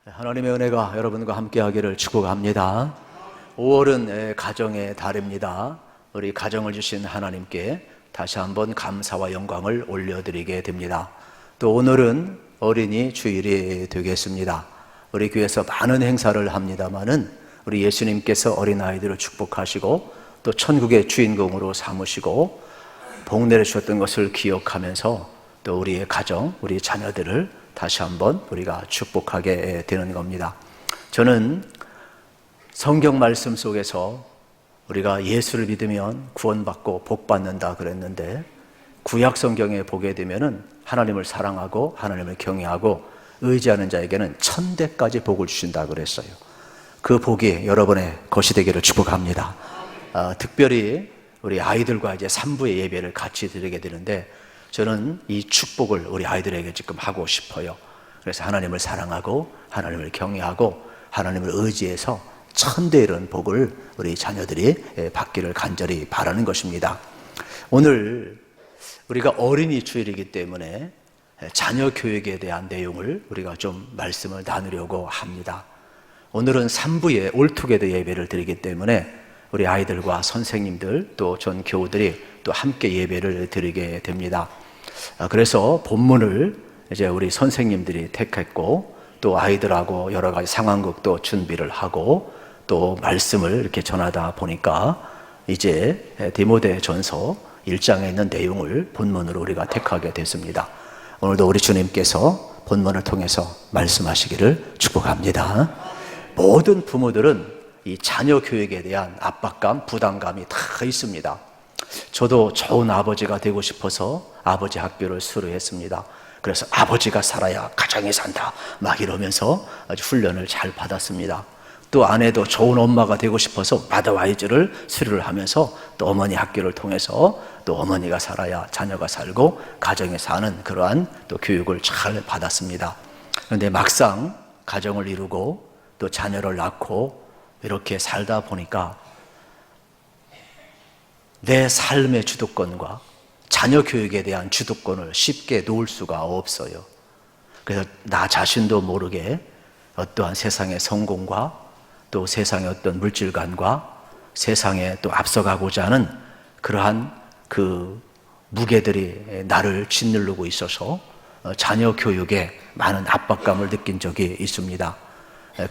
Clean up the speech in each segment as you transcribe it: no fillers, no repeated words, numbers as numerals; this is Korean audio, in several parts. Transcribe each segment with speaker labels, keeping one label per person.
Speaker 1: 하나님의 은혜가 여러분과 함께 하기를 축복합니다. 5월은 가정의 달입니다. 우리 가정을 주신 하나님께 다시 한번 감사와 영광을 올려드리게 됩니다. 또 오늘은 어린이 주일이 되겠습니다. 우리 교회에서 많은 행사를 합니다마는 우리 예수님께서 어린아이들을 축복하시고 또 천국의 주인공으로 삼으시고 복 내려주셨던 것을 기억하면서 또 우리의 가정, 우리 자녀들을 다시 한번 우리가 축복하게 되는 겁니다. 저는 성경 말씀 속에서 우리가 예수를 믿으면 구원받고 복받는다 그랬는데 구약 성경에 보게 되면은 하나님을 사랑하고 하나님을 경외하고 의지하는 자에게는 천대까지 복을 주신다 그랬어요. 그 복이 여러분의 것이 되기를 축복합니다. 특별히 우리 아이들과 이제 3부의 예배를 같이 드리게 되는데 저는 이 축복을 우리 아이들에게 지금 하고 싶어요. 그래서 하나님을 사랑하고 하나님을 경외하고 하나님을 의지해서 천대 이런 복을 우리 자녀들이 받기를 간절히 바라는 것입니다. 오늘 우리가 어린이 주일이기 때문에 자녀 교육에 대한 내용을 우리가 좀 말씀을 나누려고 합니다. 오늘은 3부의 올투게더 예배를 드리기 때문에 우리 아이들과 선생님들 또 전 교우들이 또 함께 예배를 드리게 됩니다. 그래서 본문을 이제 우리 선생님들이 택했고 또 아이들하고 여러 가지 상황극도 준비를 하고 또 말씀을 이렇게 전하다 보니까 이제 디모데전서 1장에 있는 내용을 본문으로 우리가 택하게 됐습니다. 오늘도 우리 주님께서 본문을 통해서 말씀하시기를 축복합니다. 모든 부모들은 이 자녀 교육에 대한 압박감, 부담감이 다 있습니다. 저도 좋은 아버지가 되고 싶어서 아버지 학교를 수료했습니다. 그래서 아버지가 살아야 가정이 산다 막 이러면서 아주 훈련을 잘 받았습니다. 또 아내도 좋은 엄마가 되고 싶어서 마더와이즈를 수료를 하면서 또 어머니 학교를 통해서 또 어머니가 살아야 자녀가 살고 가정에 사는 그러한 또 교육을 잘 받았습니다. 그런데 막상 가정을 이루고 또 자녀를 낳고 이렇게 살다 보니까 내 삶의 주도권과 자녀 교육에 대한 주도권을 쉽게 놓을 수가 없어요. 그래서 나 자신도 모르게 어떠한 세상의 성공과 또 세상의 어떤 물질관과 세상에 또 앞서가고자 하는 그러한 그 무게들이 나를 짓누르고 있어서 자녀 교육에 많은 압박감을 느낀 적이 있습니다.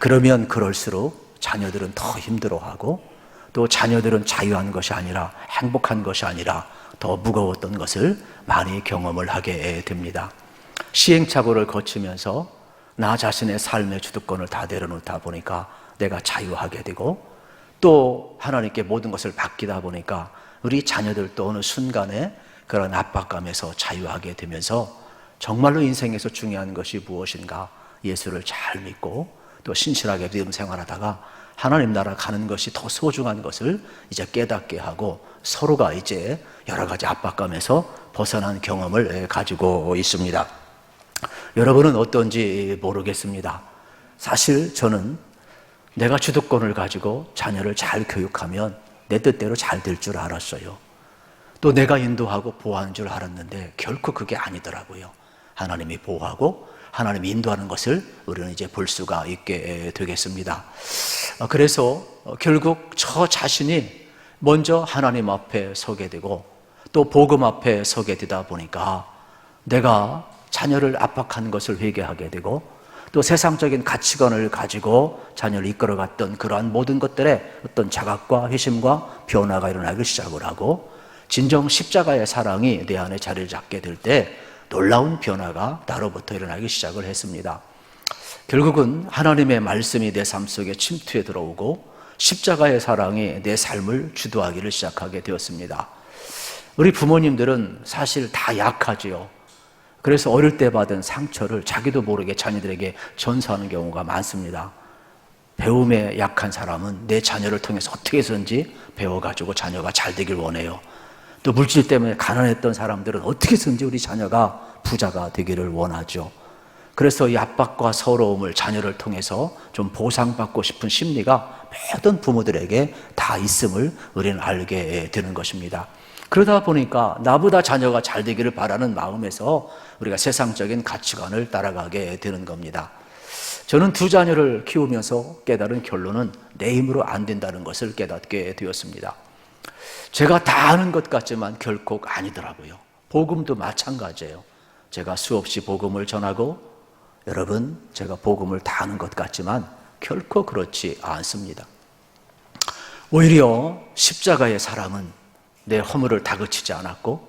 Speaker 1: 그러면 그럴수록 자녀들은 더 힘들어하고 또 자녀들은 자유한 것이 아니라 행복한 것이 아니라 더 무거웠던 것을 많이 경험을 하게 됩니다. 시행착오를 거치면서 나 자신의 삶의 주도권을 다 내려놓다 보니까 내가 자유하게 되고 또 하나님께 모든 것을 맡기다 보니까 우리 자녀들도 어느 순간에 그런 압박감에서 자유하게 되면서 정말로 인생에서 중요한 것이 무엇인가 예수를 잘 믿고 또 신실하게 믿음 생활하다가 하나님 나라 가는 것이 더 소중한 것을 이제 깨닫게 하고 서로가 이제 여러 가지 압박감에서 벗어난 경험을 가지고 있습니다. 여러분은 어떤지 모르겠습니다. 사실 저는 내가 주도권을 가지고 자녀를 잘 교육하면 내 뜻대로 잘 될 줄 알았어요. 또 내가 인도하고 보호하는 줄 알았는데 결코 그게 아니더라고요. 하나님이 보호하고 하나님이 인도하는 것을 우리는 이제 볼 수가 있게 되겠습니다. 그래서 결국 저 자신이 먼저 하나님 앞에 서게 되고 또 복음 앞에 서게 되다 보니까 내가 자녀를 압박한 것을 회개하게 되고 또 세상적인 가치관을 가지고 자녀를 이끌어갔던 그러한 모든 것들의 어떤 자각과 회심과 변화가 일어나기 시작을 하고 진정 십자가의 사랑이 내 안에 자리를 잡게 될 때 놀라운 변화가 나로부터 일어나기 시작을 했습니다. 결국은 하나님의 말씀이 내 삶 속에 침투해 들어오고 십자가의 사랑이 내 삶을 주도하기를 시작하게 되었습니다. 우리 부모님들은 사실 다 약하지요. 그래서 어릴 때 받은 상처를 자기도 모르게 자녀들에게 전수하는 경우가 많습니다. 배움에 약한 사람은 내 자녀를 통해서 어떻게 해서든지 배워가지고 자녀가 잘 되길 원해요. 또 물질 때문에 가난했던 사람들은 어떻게 해서든지 우리 자녀가 부자가 되기를 원하죠. 그래서 이 압박과 서러움을 자녀를 통해서 좀 보상받고 싶은 심리가 모든 부모들에게 다 있음을 우리는 알게 되는 것입니다. 그러다 보니까 나보다 자녀가 잘 되기를 바라는 마음에서 우리가 세상적인 가치관을 따라가게 되는 겁니다. 저는 두 자녀를 키우면서 깨달은 결론은 내 힘으로 안 된다는 것을 깨닫게 되었습니다. 제가 다 아는 것 같지만 결코 아니더라고요. 복음도 마찬가지예요. 제가 수없이 복음을 전하고 여러분 제가 복음을 다 아는 것 같지만 결코 그렇지 않습니다. 오히려 십자가의 사랑은 내 허물을 다그치지 않았고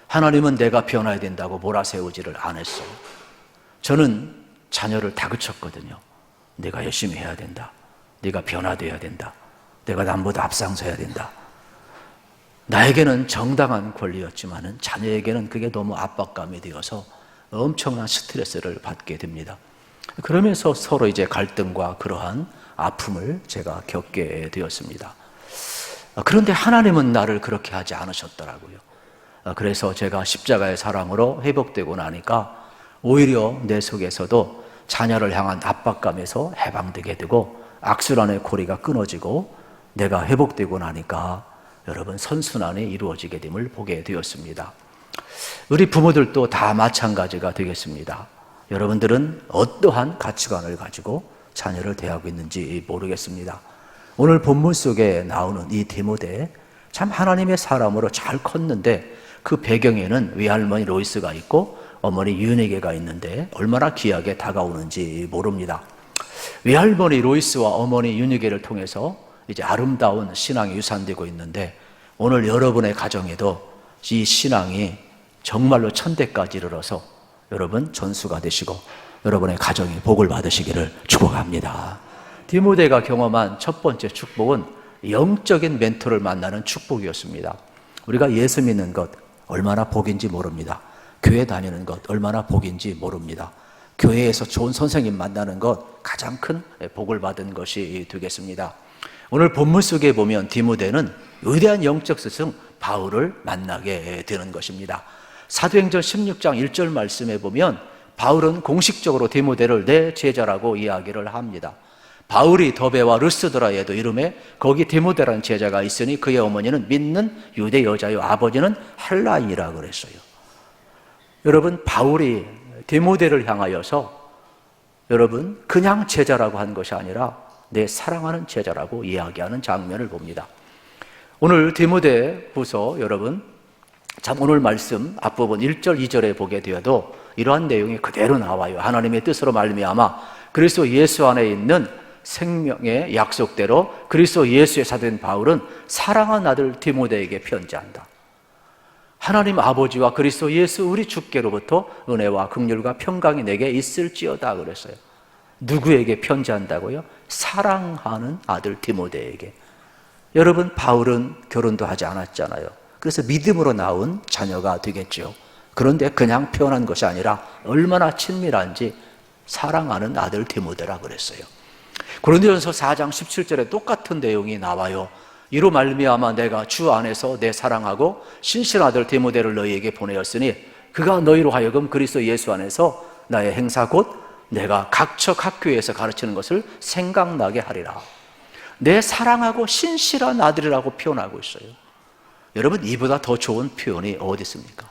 Speaker 1: 하나님은 내가 변화해야 된다고 몰아세우지를 않았어요. 저는 자녀를 다그쳤거든요. 내가 열심히 해야 된다. 네가 변화되어야 된다. 내가 남보다 앞장서야 된다. 나에게는 정당한 권리였지만 자녀에게는 그게 너무 압박감이 되어서 엄청난 스트레스를 받게 됩니다. 그러면서 서로 이제 갈등과 그러한 아픔을 제가 겪게 되었습니다. 그런데 하나님은 나를 그렇게 하지 않으셨더라고요. 그래서 제가 십자가의 사랑으로 회복되고 나니까 오히려 내 속에서도 자녀를 향한 압박감에서 해방되게 되고 악순환의 고리가 끊어지고 내가 회복되고 나니까 여러분 선순환이 이루어지게 됨을 보게 되었습니다. 우리 부모들도 다 마찬가지가 되겠습니다. 여러분들은 어떠한 가치관을 가지고 자녀를 대하고 있는지 모르겠습니다. 오늘 본문 속에 나오는 이 디모데 참 하나님의 사람으로 잘 컸는데 그 배경에는 외할머니 로이스가 있고 어머니 유니게가 있는데 얼마나 귀하게 다가오는지 모릅니다. 외할머니 로이스와 어머니 유니게를 통해서 이제 아름다운 신앙이 유산되고 있는데 오늘 여러분의 가정에도 이 신앙이 정말로 천대까지 이르러서 여러분 전수가 되시고 여러분의 가정이 복을 받으시기를 축복합니다. 디모데가 경험한 첫 번째 축복은 영적인 멘토를 만나는 축복이었습니다. 우리가 예수 믿는 것 얼마나 복인지 모릅니다. 교회 다니는 것 얼마나 복인지 모릅니다. 교회에서 좋은 선생님 만나는 것 가장 큰 복을 받은 것이 되겠습니다. 오늘 본문 속에 보면 디모데는 위대한 영적 스승 바울을 만나게 되는 것입니다. 사도행전 16장 1절 말씀에 보면 바울은 공식적으로 디모데를 내 제자라고 이야기를 합니다. 바울이 더베와 르스드라에도 이름에 거기 디모데라는 제자가 있으니 그의 어머니는 믿는 유대 여자요 아버지는 헬라인이라 그랬어요. 여러분 바울이 디모데를 향하여서 여러분 그냥 제자라고 한 것이 아니라 내 사랑하는 제자라고 이야기하는 장면을 봅니다. 오늘 디모데후서 여러분 참 오늘 말씀 앞부분 1절 2절에 보게 되어도 이러한 내용이 그대로 나와요. 하나님의 뜻으로 말미암아 그리스도 예수 안에 있는 생명의 약속대로 그리스도 예수의 사도인 바울은 사랑하는 아들 디모데에게 편지한다. 하나님 아버지와 그리스도 예수 우리 주께로부터 은혜와 긍휼과 평강이 내게 있을지어다 그랬어요. 누구에게 편지한다고요? 사랑하는 아들 디모데에게. 여러분 바울은 결혼도 하지 않았잖아요. 그래서 믿음으로 낳은 자녀가 되겠죠. 그런데 그냥 표현한 것이 아니라 얼마나 친밀한지 사랑하는 아들 디모데라 그랬어요. 고린도전서 4장 17절에 똑같은 내용이 나와요. 이로 말미암아 내가 주 안에서 내 사랑하고 신실한 아들 디모데를 너희에게 보내었으니 그가 너희로 하여금 그리스도 예수 안에서 나의 행사 곧 내가 각처 각 교회에서 가르치는 것을 생각나게 하리라. 내 사랑하고 신실한 아들이라고 표현하고 있어요. 여러분 이보다 더 좋은 표현이 어디 있습니까?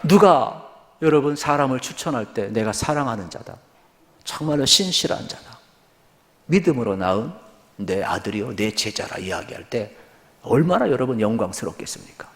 Speaker 1: 누가 여러분 사람을 추천할 때 내가 사랑하는 자다, 정말로 신실한 자다, 믿음으로 낳은 내 아들이요 내 제자라 이야기할 때 얼마나 여러분 영광스럽겠습니까?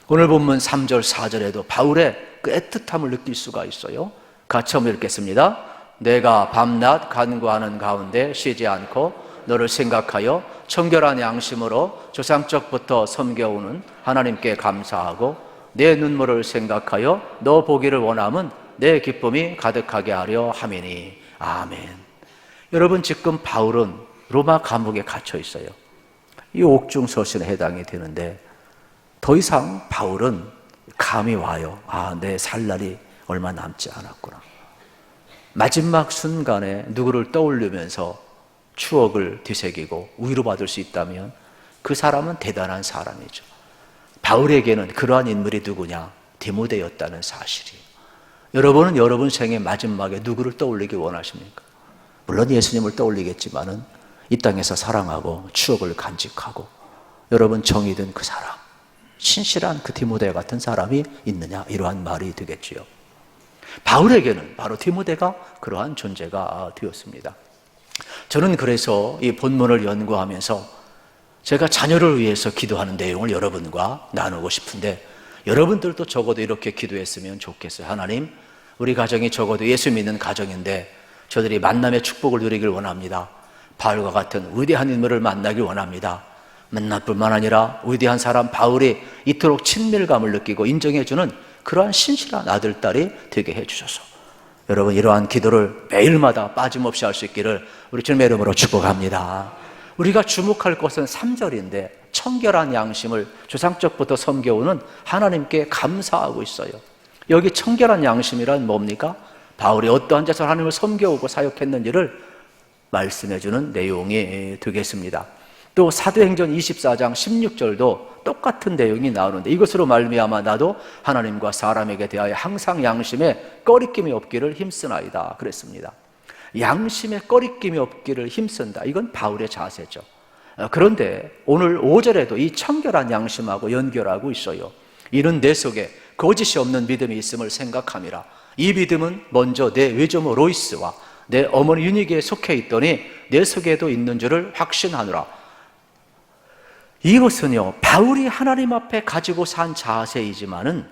Speaker 1: 오늘 본문 3절 4절에도 바울의 그 애틋함을 느낄 수가 있어요. 같이 한번 읽겠습니다. 내가 밤낮 간구하는 가운데 쉬지 않고 너를 생각하여 청결한 양심으로 조상적부터 섬겨오는 하나님께 감사하고 내 눈물을 생각하여 너 보기를 원함은 내 기쁨이 가득하게 하려 함이니 아멘. 여러분 지금 바울은 로마 감옥에 갇혀 있어요. 이 옥중서신에 해당이 되는데 더 이상 바울은 감이 와요. 내 살 날이 얼마 남지 않았구나. 마지막 순간에 누구를 떠올리면서 추억을 되새기고 위로받을 수 있다면 그 사람은 대단한 사람이죠. 바울에게는 그러한 인물이 누구냐? 디모데였다는 사실이에요. 여러분은 여러분 생의 마지막에 누구를 떠올리기 원하십니까? 물론 예수님을 떠올리겠지만은 이 땅에서 사랑하고 추억을 간직하고 여러분 정이 든 그 사람, 신실한 그 디모데 같은 사람이 있느냐? 이러한 말이 되겠지요. 바울에게는 바로 디모데가 그러한 존재가 되었습니다. 저는 그래서 이 본문을 연구하면서 제가 자녀를 위해서 기도하는 내용을 여러분과 나누고 싶은데, 여러분들도 적어도 이렇게 기도했으면 좋겠어요. 하나님, 우리 가정이 적어도 예수 믿는 가정인데 저들이 만남의 축복을 누리길 원합니다. 바울과 같은 위대한 인물을 만나길 원합니다. 만날 뿐만 아니라 위대한 사람 바울이 이토록 친밀감을 느끼고 인정해주는 그러한 신실한 아들, 딸이 되게 해주셔서, 여러분 이러한 기도를 매일마다 빠짐없이 할 수 있기를 우리 주님의 이름으로 축복합니다. 우리가 주목할 것은 3절인데 청결한 양심을 조상적부터 섬겨오는 하나님께 감사하고 있어요. 여기 청결한 양심이란 뭡니까? 바울이 어떠한 자세로 하나님을 섬겨오고 사역했는지를 말씀해 주는 내용이 되겠습니다. 또 사도행전 24장 16절도 똑같은 내용이 나오는데, 이것으로 말미암아 나도 하나님과 사람에게 대하여 항상 양심에 꺼리낌이 없기를 힘쓰나이다 그랬습니다. 양심에 꺼리낌이 없기를 힘쓴다, 이건 바울의 자세죠. 그런데 오늘 5절에도 이 청결한 양심하고 연결하고 있어요. 이는 내 속에 거짓이 없는 믿음이 있음을 생각함이라. 이 믿음은 먼저 내 외조모 로이스와 내 어머니 유니게에 속해 있더니 내 속에도 있는 줄을 확신하노라. 이것은요, 바울이 하나님 앞에 가지고 산 자세이지만은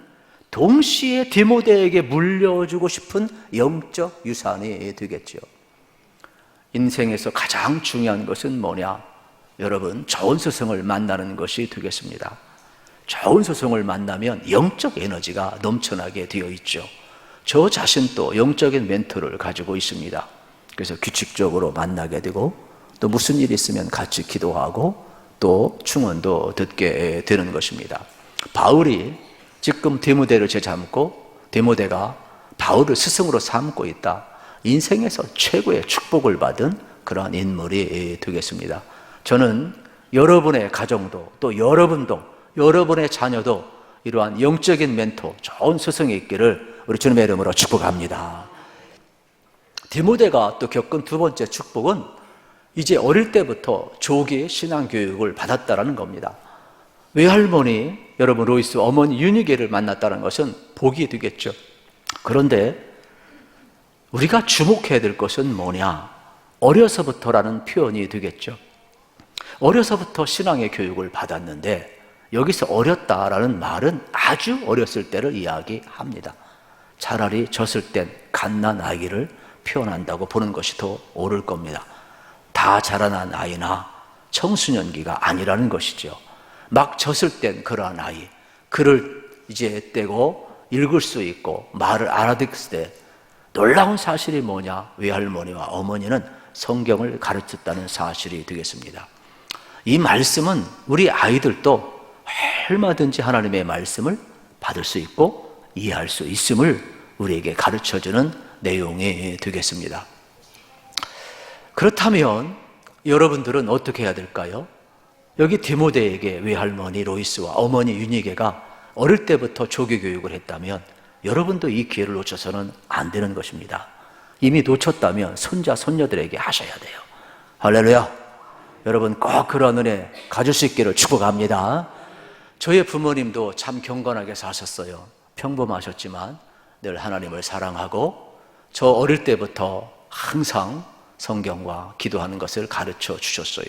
Speaker 1: 동시에 디모데에게 물려주고 싶은 영적 유산이 되겠죠. 인생에서 가장 중요한 것은 뭐냐? 여러분, 좋은 스승을 만나는 것이 되겠습니다. 좋은 스승을 만나면 영적 에너지가 넘쳐나게 되어 있죠. 저 자신도 영적인 멘토를 가지고 있습니다. 그래서 규칙적으로 만나게 되고, 또 무슨 일이 있으면 같이 기도하고 또 충언도 듣게 되는 것입니다. 바울이 지금 디모데를 제삼고 디모데가 바울을 스승으로 삼고 있다. 인생에서 최고의 축복을 받은 그러한 인물이 되겠습니다. 저는 여러분의 가정도, 또 여러분도, 여러분의 자녀도 이러한 영적인 멘토, 좋은 스승이 있기를 우리 주님의 이름으로 축복합니다. 디모데가 또 겪은 두 번째 축복은 이제 어릴 때부터 조기 신앙교육을 받았다는 겁니다. 외할머니, 여러분 로이스 어머니 유니게를 만났다는 것은 복이 되겠죠. 그런데 우리가 주목해야 될 것은 뭐냐? 어려서부터라는 표현이 되겠죠. 어려서부터 신앙의 교육을 받았는데, 여기서 어렸다라는 말은 아주 어렸을 때를 이야기합니다. 차라리 졌을 땐 갓난 아기를 표현한다고 보는 것이 더 옳을 겁니다. 다 자라난 아이나 청소년기가 아니라는 것이죠. 막 졌을 땐 그러한 아이, 글을 이제 떼고 읽을 수 있고 말을 알아듣을 때 놀라운 사실이 뭐냐? 외할머니와 어머니는 성경을 가르쳤다는 사실이 되겠습니다. 이 말씀은 우리 아이들도 얼마든지 하나님의 말씀을 받을 수 있고 이해할 수 있음을 우리에게 가르쳐주는 내용이 되겠습니다. 그렇다면 여러분들은 어떻게 해야 될까요? 여기 디모데에게 외할머니 로이스와 어머니 유니게가 어릴 때부터 조기 교육을 했다면 여러분도 이 기회를 놓쳐서는 안 되는 것입니다. 이미 놓쳤다면 손자 손녀들에게 하셔야 돼요. 할렐루야. 여러분 꼭 그런 은혜 가질 수 있기를 축복합니다. 저의 부모님도 참 경건하게 사셨어요. 평범하셨지만 늘 하나님을 사랑하고 저 어릴 때부터 항상 성경과 기도하는 것을 가르쳐 주셨어요.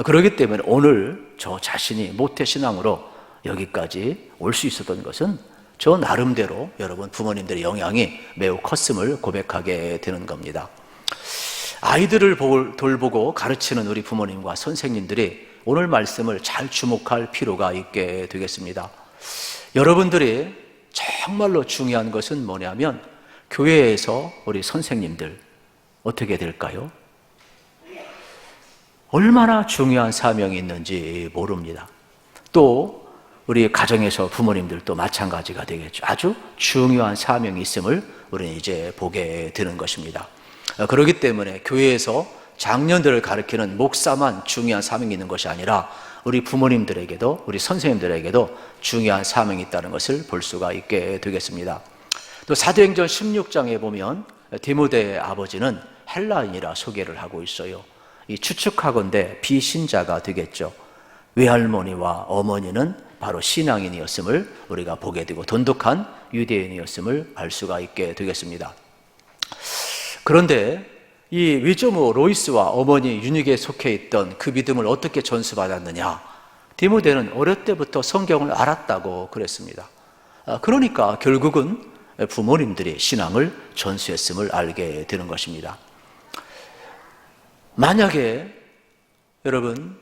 Speaker 1: 그렇기 때문에 오늘 저 자신이 모태신앙으로 여기까지 올 수 있었던 것은 저 나름대로 여러분 부모님들의 영향이 매우 컸음을 고백하게 되는 겁니다. 아이들을 돌보고 가르치는 우리 부모님과 선생님들이 오늘 말씀을 잘 주목할 필요가 있게 되겠습니다. 여러분들이 정말로 중요한 것은 뭐냐면 교회에서 우리 선생님들 어떻게 될까요? 얼마나 중요한 사명이 있는지 모릅니다. 또 우리 가정에서 부모님들도 마찬가지가 되겠죠. 아주 중요한 사명이 있음을 우리는 이제 보게 되는 것입니다. 그렇기 때문에 교회에서 장년들을 가르치는 목사만 중요한 사명이 있는 것이 아니라 우리 부모님들에게도 우리 선생님들에게도 중요한 사명이 있다는 것을 볼 수가 있게 되겠습니다. 또 사도행전 16장에 보면 디모데의 아버지는 헬라인이라 소개를 하고 있어요. 이 추측하건대 비신자가 되겠죠. 외할머니와 어머니는 바로 신앙인이었음을 우리가 보게 되고 돈독한 유대인이었음을 알 수가 있게 되겠습니다. 그런데 이 위저모 로이스와 어머니 유닉에 속해 있던 그 믿음을 어떻게 전수받았느냐? 디모데는 어릴 때부터 성경을 알았다고 그랬습니다. 그러니까 결국은 부모님들이 신앙을 전수했음을 알게 되는 것입니다. 만약에 여러분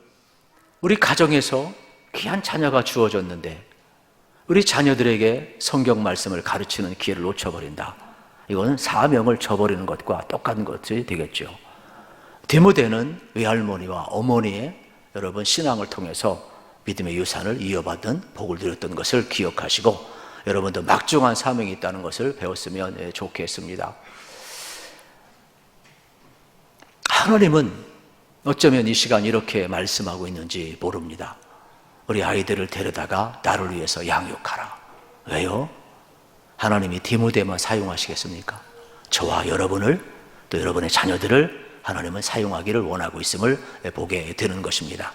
Speaker 1: 우리 가정에서 귀한 자녀가 주어졌는데 우리 자녀들에게 성경 말씀을 가르치는 기회를 놓쳐버린다. 이거는 사명을 저버리는 것과 똑같은 것이 되겠죠. 디모데는 외할머니와 어머니의 여러분 신앙을 통해서 믿음의 유산을 이어받은 복을 누렸던 것을 기억하시고 여러분도 막중한 사명이 있다는 것을 배웠으면 좋겠습니다. 하나님은 어쩌면 이 시간 이렇게 말씀하고 있는지 모릅니다. 우리 아이들을 데려다가 나를 위해서 양육하라. 왜요? 하나님이 디모데만 사용하시겠습니까? 저와 여러분을 또 여러분의 자녀들을 하나님은 사용하기를 원하고 있음을 보게 되는 것입니다.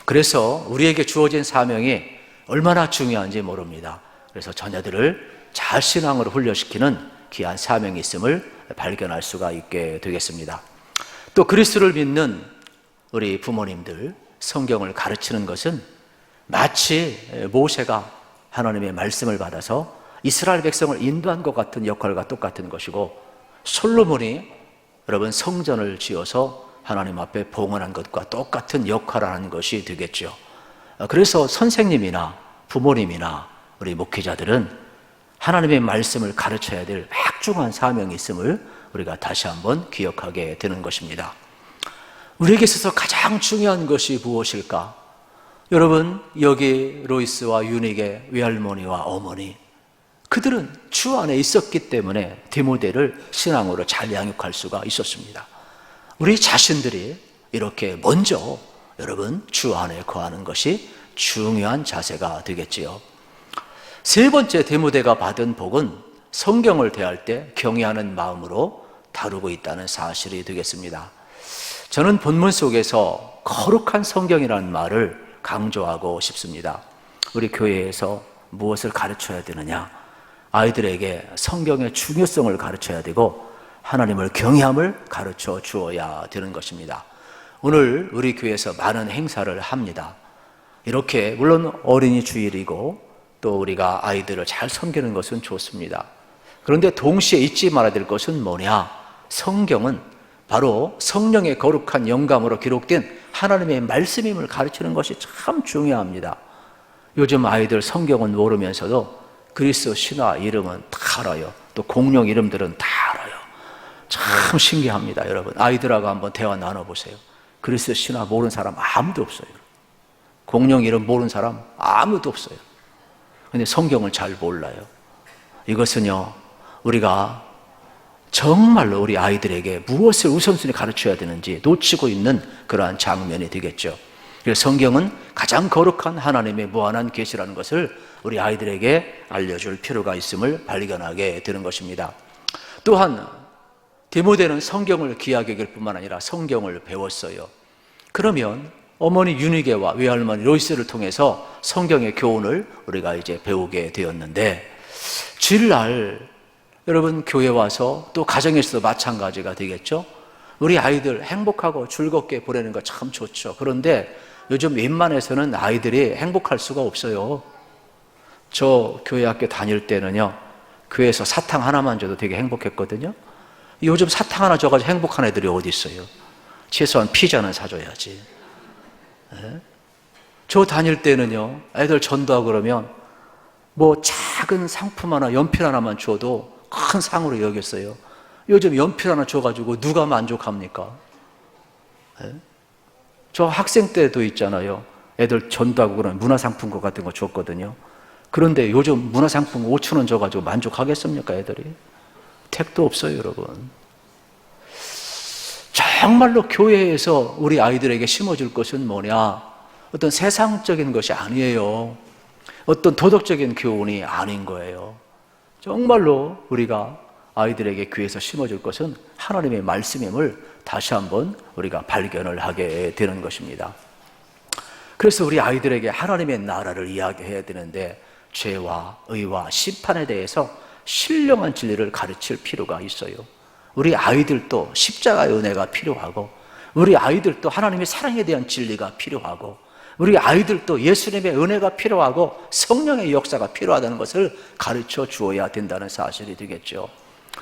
Speaker 1: 그래서 우리에게 주어진 사명이 얼마나 중요한지 모릅니다. 그래서 자녀들을 잘 신앙으로 훈련시키는 귀한 사명이 있음을 발견할 수가 있게 되겠습니다. 또 그리스도를 믿는 우리 부모님들 성경을 가르치는 것은 마치 모세가 하나님의 말씀을 받아서 이스라엘 백성을 인도한 것 같은 역할과 똑같은 것이고 솔로몬이 여러분 성전을 지어서 하나님 앞에 봉헌한 것과 똑같은 역할을 하는 것이 되겠죠. 그래서 선생님이나 부모님이나 우리 목회자들은 하나님의 말씀을 가르쳐야 될 막중한 사명이 있음을 우리가 다시 한번 기억하게 되는 것입니다. 우리에게 있어서 가장 중요한 것이 무엇일까? 여러분 여기 로이스와 유닉의 외할머니와 어머니 그들은 주 안에 있었기 때문에 디모데를 신앙으로 잘 양육할 수가 있었습니다. 우리 자신들이 이렇게 먼저 여러분 주 안에 거하는 것이 중요한 자세가 되겠지요. 세 번째 디모데가 받은 복은 성경을 대할 때 경외하는 마음으로 다루고 있다는 사실이 되겠습니다. 저는 본문 속에서 거룩한 성경이라는 말을 강조하고 싶습니다. 우리 교회에서 무엇을 가르쳐야 되느냐? 아이들에게 성경의 중요성을 가르쳐야 되고 하나님을 경외함을 가르쳐 주어야 되는 것입니다. 오늘 우리 교회에서 많은 행사를 합니다. 이렇게 물론 어린이 주일이고 또 우리가 아이들을 잘 섬기는 것은 좋습니다. 그런데 동시에 잊지 말아야 될 것은 뭐냐? 성경은 바로 성령의 거룩한 영감으로 기록된 하나님의 말씀임을 가르치는 것이 참 중요합니다. 요즘 아이들 성경은 모르면서도 그리스도 신화 이름은 다 알아요. 또 공룡 이름들은 다 알아요. 참 신기합니다. 여러분 아이들하고 한번 대화 나눠보세요. 그리스도 신화 모르는 사람 아무도 없어요. 공룡 이름 모르는 사람 아무도 없어요. 근데 성경을 잘 몰라요. 이것은요 우리가 정말로 우리 아이들에게 무엇을 우선순위 가르쳐야 되는지 놓치고 있는 그러한 장면이 되겠죠. 그래서 성경은 가장 거룩한 하나님의 무한한 계시라는 것을 우리 아이들에게 알려줄 필요가 있음을 발견하게 되는 것입니다. 또한 디모데는 성경을 귀하게 여길 뿐만 아니라 성경을 배웠어요. 그러면 어머니 유니게와 외할머니 로이스를 통해서 성경의 교훈을 우리가 이제 배우게 되었는데 주일날 여러분 교회 와서 또 가정에서도 마찬가지가 되겠죠. 우리 아이들 행복하고 즐겁게 보내는 거 참 좋죠. 그런데 요즘 웬만해서는 아이들이 행복할 수가 없어요. 저 교회 학교 다닐 때는요 교회에서 사탕 하나만 줘도 되게 행복했거든요. 요즘 사탕 하나 줘가지고 행복한 애들이 어디 있어요. 최소한 피자는 사줘야지. 네? 저 다닐 때는요 애들 전도하고 그러면 뭐 작은 상품 하나 연필 하나만 줘도 큰 상으로 여겼어요. 요즘 연필 하나 줘가지고 누가 만족합니까? 네? 저 학생 때도 있잖아요. 애들 전도하고 그러면 문화상품권 같은 거 줬거든요. 그런데 요즘 문화상품 5,000원 줘가지고 만족하겠습니까 애들이? 택도 없어요 여러분. 정말로 교회에서 우리 아이들에게 심어줄 것은 뭐냐? 어떤 세상적인 것이 아니에요. 어떤 도덕적인 교훈이 아닌 거예요. 정말로 우리가 아이들에게 교회에서 심어줄 것은 하나님의 말씀임을 다시 한번 우리가 발견을 하게 되는 것입니다. 그래서 우리 아이들에게 하나님의 나라를 이야기해야 되는데 죄와 의와 심판에 대해서 신령한 진리를 가르칠 필요가 있어요. 우리 아이들도 십자가의 은혜가 필요하고, 우리 아이들도 하나님의 사랑에 대한 진리가 필요하고, 우리 아이들도 예수님의 은혜가 필요하고 성령의 역사가 필요하다는 것을 가르쳐 주어야 된다는 사실이 되겠죠.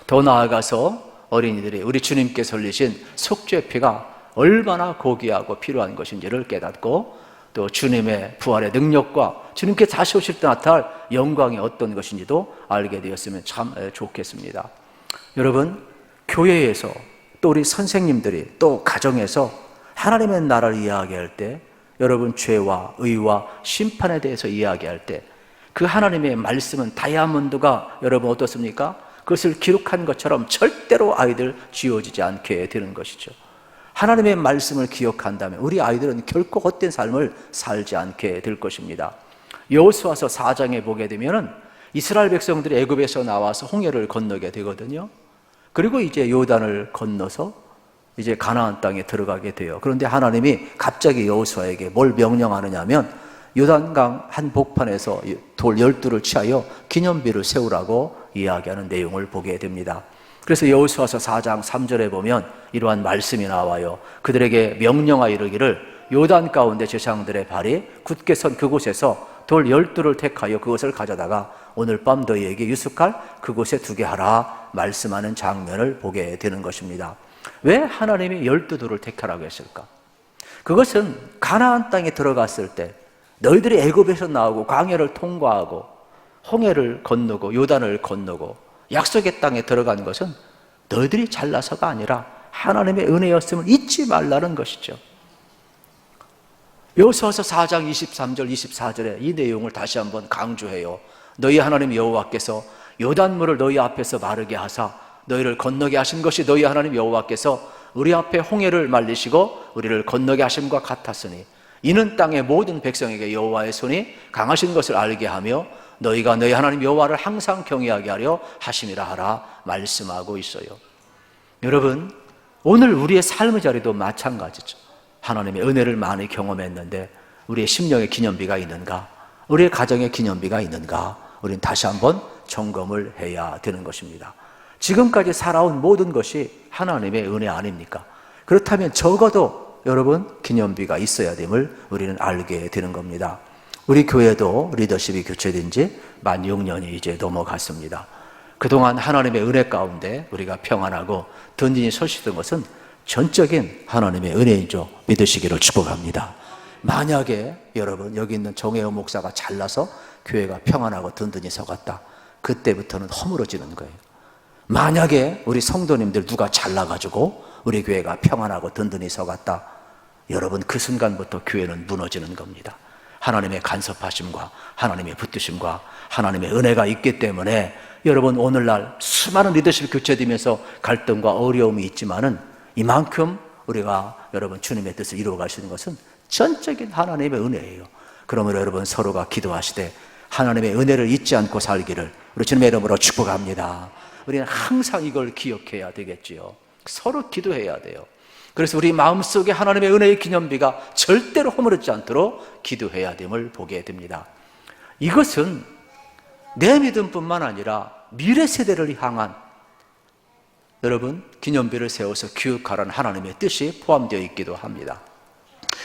Speaker 1: 더 나아가서 어린이들이 우리 주님께서 흘리신 속죄의 피가 얼마나 고귀하고 필요한 것인지를 깨닫고, 또 주님의 부활의 능력과 주님께 다시 오실 때 나타날 영광이 어떤 것인지도 알게 되었으면 참 좋겠습니다. 여러분, 교회에서 또 우리 선생님들이 또 가정에서 하나님의 나라를 이야기할 때, 여러분 죄와 의와 심판에 대해서 이야기할 때 그 하나님의 말씀은 다이아몬드가 여러분 어떻습니까? 그것을 기록한 것처럼 절대로 아이들 지워지지 않게 되는 것이죠. 하나님의 말씀을 기억한다면 우리 아이들은 결코 헛된 삶을 살지 않게 될 것입니다. 여호수아서 4장에 보게 되면은 이스라엘 백성들이 애굽에서 나와서 홍해를 건너게 되거든요. 그리고 이제 요단을 건너서 이제 가나안 땅에 들어가게 돼요. 그런데 하나님이 갑자기 여호수아에게 뭘 명령하느냐면 요단강 한 복판에서 돌 12를 취하여 기념비를 세우라고 이야기하는 내용을 보게 됩니다. 그래서 여호수아서 4장 3절에 보면 이러한 말씀이 나와요. 그들에게 명령하여 이르기를 요단 가운데 제사장들의 발이 굳게 선 그곳에서 돌 12를 택하여 그것을 가져다가 오늘 밤 너희에게 유숙할 그곳에 두게 하라 말씀하는 장면을 보게 되는 것입니다. 왜 하나님이 12돌을 택하라고 했을까? 그것은 가나안 땅에 들어갔을 때 너희들이 애굽에서 나오고 광야를 통과하고 홍해를 건너고 요단을 건너고 약속의 땅에 들어간 것은 너희들이 잘나서가 아니라 하나님의 은혜였음을 잊지 말라는 것이죠. 여호수아서 4장 23절 24절에 이 내용을 다시 한번 강조해요. 너희 하나님 여호와께서 요단물을 너희 앞에서 마르게 하사 너희를 건너게 하신 것이 너희 하나님 여호와께서 우리 앞에 홍해를 말리시고 우리를 건너게 하심과 같았으니 이는 땅의 모든 백성에게 여호와의 손이 강하신 것을 알게 하며 너희가 너희 하나님 여호와를 항상 경외하게 하려 하심이라 하라 말씀하고 있어요. 여러분, 오늘 우리의 삶의 자리도 마찬가지죠. 하나님의 은혜를 많이 경험했는데 우리의 심령의 기념비가 있는가? 우리의 가정의 기념비가 있는가? 우리는 다시 한번 점검을 해야 되는 것입니다. 지금까지 살아온 모든 것이 하나님의 은혜 아닙니까? 그렇다면 적어도 여러분 기념비가 있어야 됨을 우리는 알게 되는 겁니다. 우리 교회도 리더십이 교체된 지 만 6년이 이제 넘어갔습니다. 그동안 하나님의 은혜 가운데 우리가 평안하고 든든히 설 수 있던 것은 전적인 하나님의 은혜이죠. 믿으시기를 축복합니다. 만약에 여러분 여기 있는 정혜원 목사가 잘나서 교회가 평안하고 든든히 서갔다, 그때부터는 허물어지는 거예요. 만약에 우리 성도님들 누가 잘나가지고 우리 교회가 평안하고 든든히 서갔다, 여러분 그 순간부터 교회는 무너지는 겁니다. 하나님의 간섭하심과 하나님의 붙드심과 하나님의 은혜가 있기 때문에 여러분 오늘날 수많은 리더십 교체되면서 갈등과 어려움이 있지만은 이만큼 우리가 여러분 주님의 뜻을 이루어갈 수 있는 것은 전적인 하나님의 은혜예요. 그러므로 여러분 서로가 기도하시되 하나님의 은혜를 잊지 않고 살기를 우리 주님의 이름으로 축복합니다. 우리는 항상 이걸 기억해야 되겠지요. 서로 기도해야 돼요. 그래서 우리 마음속에 하나님의 은혜의 기념비가 절대로 허물어지지 않도록 기도해야 됨을 보게 됩니다. 이것은 내 믿음뿐만 아니라 미래 세대를 향한 여러분 기념비를 세워서 교육하라는 하나님의 뜻이 포함되어 있기도 합니다.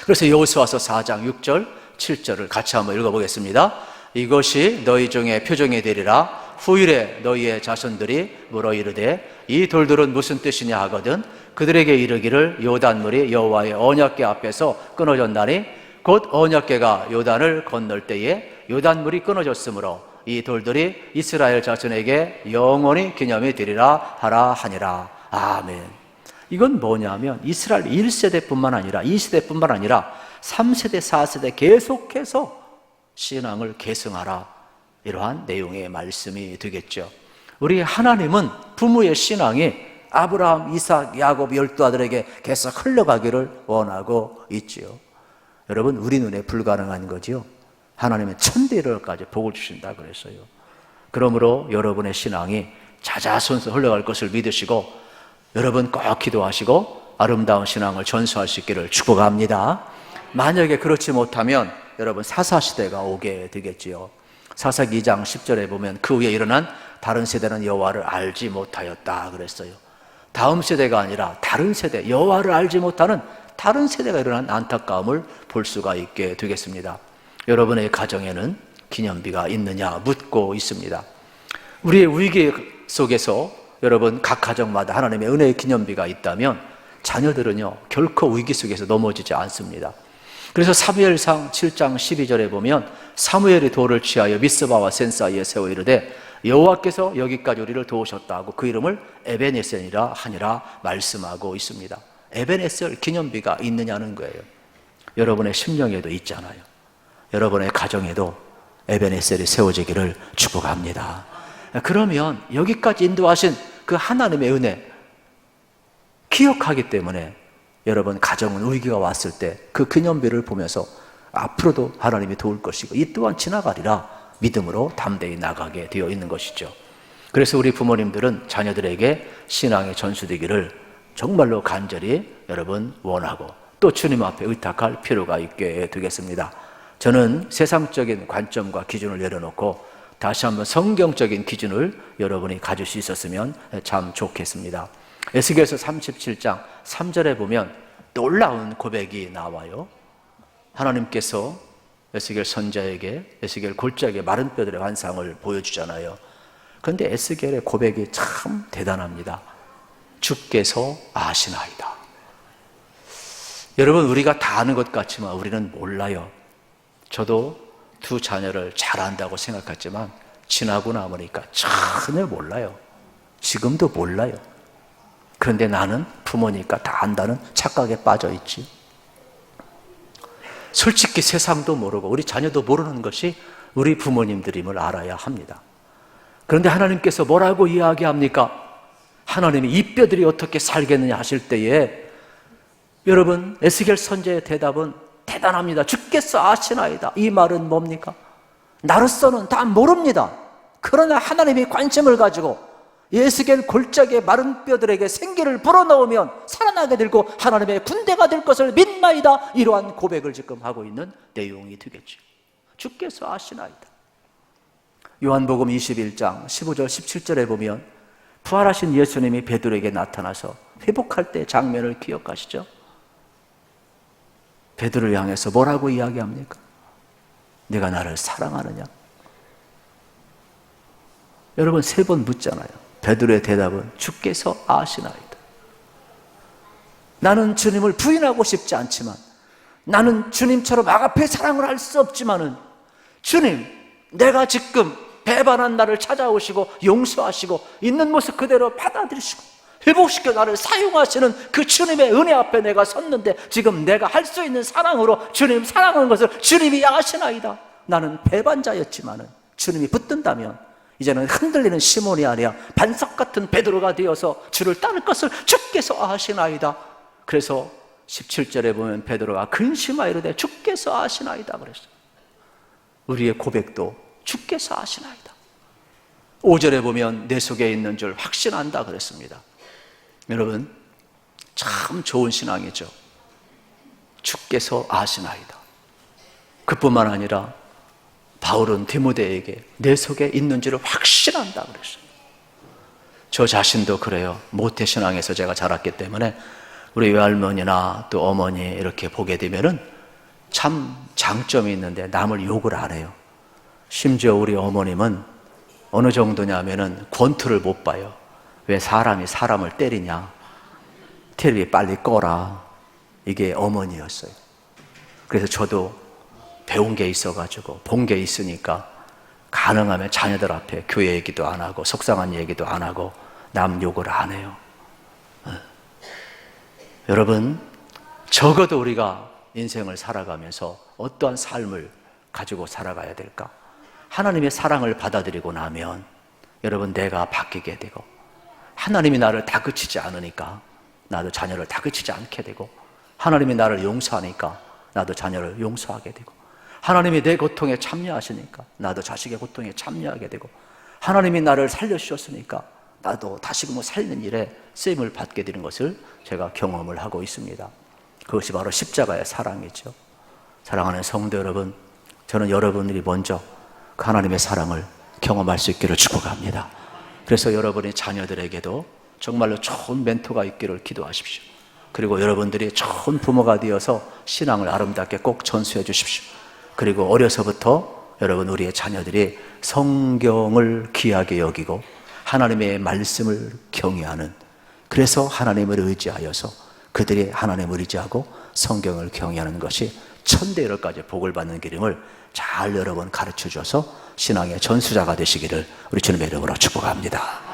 Speaker 1: 그래서 여호수아서 4장 6절 7절을 같이 한번 읽어보겠습니다. 이것이 너희 중에 표정이 되리라. 후일에 너희의 자손들이 물어 이르되 이 돌들은 무슨 뜻이냐 하거든 그들에게 이르기를 요단물이 여호와의 언약궤 앞에서 끊어졌나니 곧 언약궤가 요단을 건널 때에 요단물이 끊어졌으므로 이 돌들이 이스라엘 자손에게 영원히 기념이 되리라 하라 하니라. 아멘. 이건 뭐냐면 이스라엘 1세대뿐만 아니라 2세대뿐만 아니라 3세대 4세대 계속해서 신앙을 계승하라, 이러한 내용의 말씀이 되겠죠. 우리 하나님은 부모의 신앙이 아브라함, 이삭, 야곱 12아들에게 계속 흘러가기를 원하고 있지요. 여러분 우리 눈에 불가능한 거지요. 하나님은 천대일까지 복을 주신다 그랬어요. 그러므로 여러분의 신앙이 자자손손 흘러갈 것을 믿으시고 여러분 꼭 기도하시고 아름다운 신앙을 전수할 수 있기를 축복합니다. 만약에 그렇지 못하면 여러분 사사시대가 오게 되겠지요. 사사기 2장 10절에 보면 그 후에 일어난 다른 세대는 여호와를 알지 못하였다 그랬어요. 다음 세대가 아니라 다른 세대, 여호와를 알지 못하는 다른 세대가 일어난 안타까움을 볼 수가 있게 되겠습니다. 여러분의 가정에는 기념비가 있느냐 묻고 있습니다. 우리의 위기 속에서 여러분 각 가정마다 하나님의 은혜의 기념비가 있다면 자녀들은요 결코 위기 속에서 넘어지지 않습니다. 그래서 사무엘상 7장 12절에 보면 사무엘이 돌을 취하여 미스바와 센 사이에 세워 이르되 여호와께서 여기까지 우리를 도우셨다 하고 그 이름을 에벤에셀이라 하니라 말씀하고 있습니다. 에벤에셀 기념비가 있느냐는 거예요. 여러분의 심령에도 있잖아요. 여러분의 가정에도 에벤에셀이 세워지기를 축복합니다. 그러면 여기까지 인도하신 그 하나님의 은혜 기억하기 때문에 여러분 가정은 위기가 왔을 때 그 기념비를 보면서 앞으로도 하나님이 도울 것이고 이 또한 지나가리라 믿음으로 담대히 나가게 되어 있는 것이죠. 그래서 우리 부모님들은 자녀들에게 신앙의 전수되기를 정말로 간절히 여러분 원하고 또 주님 앞에 의탁할 필요가 있게 되겠습니다. 저는 세상적인 관점과 기준을 내려놓고 다시 한번 성경적인 기준을 여러분이 가질 수 있었으면 참 좋겠습니다. 에스겔서 37장 3절에 보면 놀라운 고백이 나와요. 하나님께서 에스겔 선자에게 에스겔 골짜기의 마른 뼈들의 환상을 보여주잖아요. 그런데 에스겔의 고백이 참 대단합니다. 주께서 아시나이다. 여러분 우리가 다 아는 것 같지만 우리는 몰라요. 저도 두 자녀를 잘 안다고 생각했지만 지나고 나보니까 전혀 몰라요. 지금도 몰라요. 그런데 나는 부모니까 다 안다는 착각에 빠져 있지. 솔직히 세상도 모르고 우리 자녀도 모르는 것이 우리 부모님들임을 알아야 합니다. 그런데 하나님께서 뭐라고 이야기합니까? 하나님이 이 뼈들이 어떻게 살겠느냐 하실 때에 여러분 에스겔 선지자의 대답은 대단합니다. 주께서 아시나이다. 이 말은 뭡니까? 나로서는 다 모릅니다. 그러나 하나님이 관심을 가지고 에스겔 골짜기의 마른 뼈들에게 생기를 불어넣으면 살아나게 되고 하나님의 군대가 될 것을 믿나이다. 이러한 고백을 지금 하고 있는 내용이 되겠죠. 주께서 아시나이다. 요한복음 21장 15절 17절에 보면 부활하신 예수님이 베드로에게 나타나서 회복할 때 장면을 기억하시죠? 베드로를 향해서 뭐라고 이야기합니까? 네가 나를 사랑하느냐? 여러분 3번 묻잖아요. 베드로의 대답은 주께서 아시나이다. 나는 주님을 부인하고 싶지 않지만 나는 주님처럼 아가페 사랑을 할 수 없지만은 주님, 내가 지금 배반한 나를 찾아오시고 용서하시고 있는 모습 그대로 받아들이시고 회복시켜 나를 사용하시는 그 주님의 은혜 앞에 내가 섰는데 지금 내가 할 수 있는 사랑으로 주님 사랑하는 것을 주님이 아시나이다. 나는 배반자였지만은 주님이 붙든다면 이제는 흔들리는 시몬이 아니라 반석 같은 베드로가 되어서 주를 따를 것을 주께서 아시나이다. 그래서 17절에 보면 베드로가 근심하여 이르되 주께서 아시나이다 그랬어요. 우리의 고백도 주께서 아시나이다. 5절에 보면 내 속에 있는 줄 확신한다 그랬습니다. 여러분 참 좋은 신앙이죠. 주께서 아시나이다. 그뿐만 아니라 바울은 디모데에게 내 속에 있는 줄을 확신한다 그랬어요. 저 자신도 그래요. 모태신앙에서 제가 자랐기 때문에 우리 외할머니나 또 어머니 이렇게 보게 되면은 참 장점이 있는데 남을 욕을 안 해요. 심지어 우리 어머님은 어느 정도냐면은 권투를 못 봐요. 왜 사람이 사람을 때리냐? 텔레비 빨리 꺼라. 이게 어머니였어요. 그래서 저도 배운 게 있어가지고 본 게 있으니까 가능하면 자녀들 앞에 교회 얘기도 안 하고 속상한 얘기도 안 하고 남 욕을 안 해요. 여러분 적어도 우리가 인생을 살아가면서 어떠한 삶을 가지고 살아가야 될까? 하나님의 사랑을 받아들이고 나면 여러분 내가 바뀌게 되고 하나님이 나를 다그치지 않으니까 나도 자녀를 다그치지 않게 되고 하나님이 나를 용서하니까 나도 자녀를 용서하게 되고 하나님이 내 고통에 참여하시니까 나도 자식의 고통에 참여하게 되고 하나님이 나를 살려주셨으니까 나도 다시금 살리는 일에 쓰임을 받게 되는 것을 제가 경험을 하고 있습니다. 그것이 바로 십자가의 사랑이죠. 사랑하는 성도 여러분, 저는 여러분들이 먼저 그 하나님의 사랑을 경험할 수 있기를 축복합니다. 그래서 여러분의 자녀들에게도 정말로 좋은 멘토가 있기를 기도하십시오. 그리고 여러분들이 좋은 부모가 되어서 신앙을 아름답게 꼭 전수해 주십시오. 그리고 어려서부터 여러분, 우리의 자녀들이 성경을 귀하게 여기고 하나님의 말씀을 경외하는, 그래서 하나님을 의지하여서 그들이 하나님을 의지하고 성경을 경외하는 것이 천대일까지 복을 받는 기름을 잘 여러분 가르쳐 줘서 신앙의 전수자가 되시기를 우리 주님의 이름으로 축복합니다.